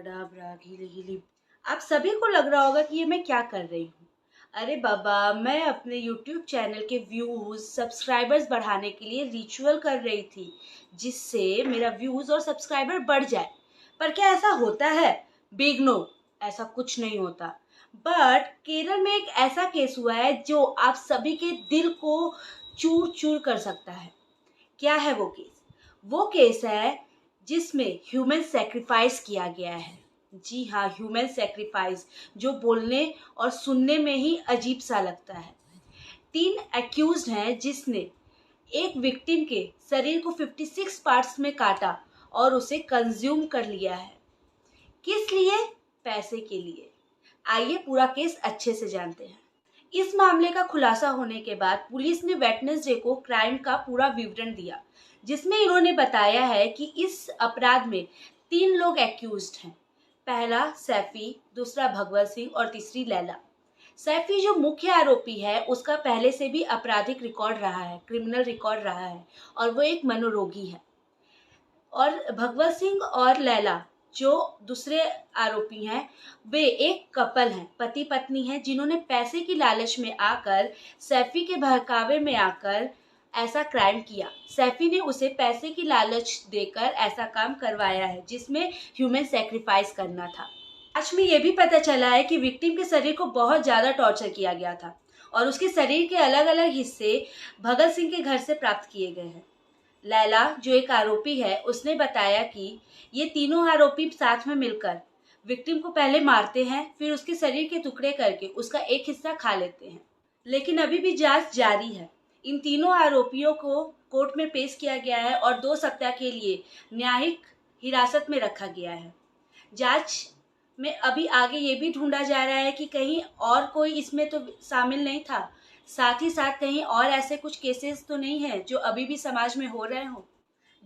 अडाबरा ghillie ghillie. आप सभी को लग रहा होगा कि ये मैं क्या कर रही हूँ। अरे बाबा, मैं अपने YouTube चैनल के व्यूज सब्सक्राइबर्स बढ़ाने के लिए रिचुअल कर रही थी, जिससे मेरा व्यूज और सब्सक्राइबर बढ़ जाए। पर क्या ऐसा होता है? बिग नो, ऐसा कुछ नहीं होता। बट केरल में एक ऐसा केस हुआ है जो आप सभी के दिल को चूर चूर कर सकता है। क्या है वो केस? वो केस है जिसमें ह्यूमन सेक्रीफाइस किया गया है। जी हाँ, ह्यूमन सेक्रीफाइस, जो बोलने और सुनने में ही अजीब सा लगता है। 3 एक्यूज्ड हैं जिसने एक विक्टिम के शरीर को 56 पार्ट्स में काटा और उसे कंज्यूम कर लिया है। किस लिए? पैसे के लिए। आइए पूरा केस अच्छे से जानते हैं। इस मामले का खुलासा होने के बाद पुलिस ने वेडनेसडे को क्राइम का पूरा विवरण दिया, जिसमें इन्होंने बताया है कि इस अपराध में 3 लोग एक्यूज्ड हैं। पहला सैफी, दूसरा भगवत सिंह और तीसरी लैला। सैफी जो मुख्य आरोपी है, उसका पहले से भी आपराधिक रिकॉर्ड रहा है, क्रिमिनल रिकॉर्ड रहा है, और वो एक मनोरोगी है। और भगवत सिंह और लैला जो दूसरे आरोपी हैं, वे एक कपल हैं, पति पत्नी हैं, जिन्होंने पैसे की लालच में आकर, सैफी के बहकावे में आकर ऐसा क्राइम किया। सैफी ने उसे पैसे की लालच देकर ऐसा काम करवाया है, जिसमें ह्यूमन सेक्रीफाइस करना था। आज में ये भी पता चला है कि विक्टिम के शरीर को बहुत ज्यादा टॉर्चर किया गया था और उसके शरीर के अलग अलग हिस्से भगत सिंह के घर से प्राप्त किए गए हैं। लैला जो एक आरोपी है, उसने बताया कि ये तीनों आरोपी साथ में मिलकर विक्टिम को पहले मारते हैं, फिर उसके शरीर के टुकड़े करके उसका एक हिस्सा खा लेते हैं। लेकिन अभी भी जांच जारी है। इन तीनों आरोपियों को कोर्ट में पेश किया गया है और 2 सप्ताह के लिए न्यायिक हिरासत में रखा गया है। जांच में अभी आगे ये भी ढूंढा जा रहा है कि कहीं और कोई इसमें तो शामिल नहीं था, साथ ही साथ कहीं और ऐसे कुछ केसेस तो नहीं है जो अभी भी समाज में हो रहे हो।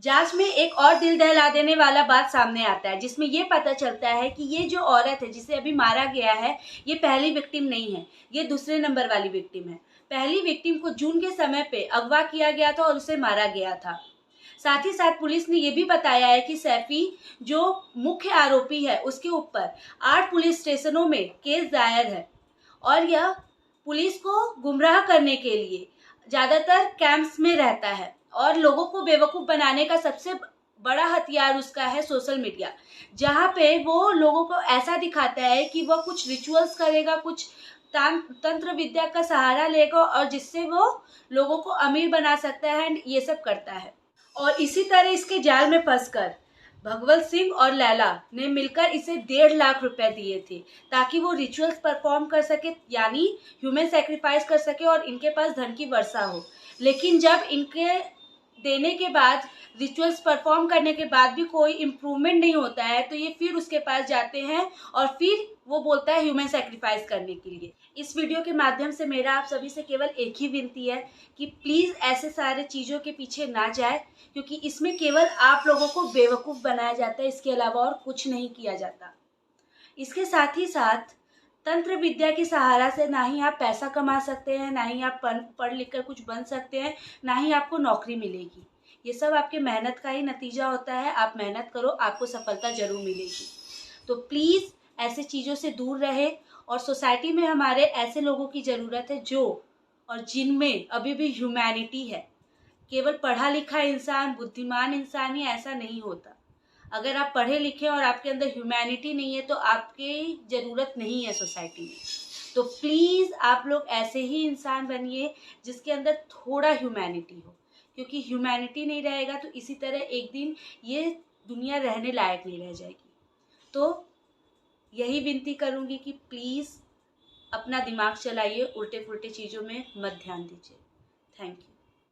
जांच में एक और दिल दहला देने वाला बात सामने आता है, जिसमें ये पता चलता है कि ये जो औरत है जिसे अभी मारा गया है, ये पहली विक्टिम नहीं है, ये दूसरे नंबर वाली विक्टिम है। पहली विक्टिम को जून के समय पे अगवा किया गया था और उसे मारा गया था। साथ ही साथ पुलिस ने यह भी बताया है कि सैफी जो मुख्य आरोपी है, उसके ऊपर 8 पुलिस स्टेशनों में केस दायर है और यह पुलिस को गुमराह करने के लिए ज्यादातर कैंप्स में रहता है और लोगों को बेवकूफ बनाने का सबसे बड़ा हथियार उसका है सोशल मीडिया, जहां पे वो लोगों को ऐसा दिखाता है कि वह कुछ रिचुअल्स करेगा, कुछ तंत्र विद्या का सहारा लेगा और जिससे वो लोगों को अमीर बना सकता है एंड ये सब करता है। और इसी तरह इसके जाल में फंसकर भगवत सिंह और लैला ने मिलकर इसे 1.5 लाख रुपए दिए थे ताकि वो रिचुअल्स परफॉर्म कर सके, यानी ह्यूमन सेक्रीफाइस कर सके और इनके पास धन की वर्षा हो। लेकिन जब इनके देने के बाद, रिचुअल्स परफॉर्म करने के बाद भी कोई इम्प्रूवमेंट नहीं होता है, तो ये फिर उसके पास जाते हैं और फिर वो बोलता है ह्यूमन सेक्रीफाइस करने के लिए। इस वीडियो के माध्यम से मेरा आप सभी से केवल एक ही विनती है कि प्लीज ऐसे सारे चीजों के पीछे ना जाए, क्योंकि इसमें केवल आप लोगों को बेवकूफ बनाया जाता है, इसके अलावा और कुछ नहीं किया जाता। इसके साथ ही साथ तंत्र विद्या के सहारा से ना ही आप पैसा कमा सकते हैं, ना ही आप पढ़ लिख कर कुछ बन सकते हैं, ना ही आपको नौकरी मिलेगी। ये सब आपके मेहनत का ही नतीजा होता है। आप मेहनत करो, आपको सफलता जरूर मिलेगी। तो प्लीज ऐसे चीजों से दूर रहे और सोसाइटी में हमारे ऐसे लोगों की जरूरत है जो और जिनमें अभी भी ह्यूमैनिटी है। केवल पढ़ा लिखा इंसान, बुद्धिमान इंसान ही ऐसा नहीं होता। अगर आप पढ़े लिखे और आपके अंदर ह्यूमैनिटी नहीं है तो आपकी जरूरत नहीं है सोसाइटी में। तो प्लीज आप लोग ऐसे ही इंसान बनिए जिसके अंदर थोड़ा ह्यूमैनिटी हो, क्योंकि ह्यूमैनिटी नहीं रहेगा तो इसी तरह एक दिन ये दुनिया रहने लायक नहीं रह जाएगी। तो यही विनती करूंगी कि प्लीज अपना दिमाग चलाइए, उल्टे पुल्टे चीजों में मत ध्यान दीजिए। Thank you.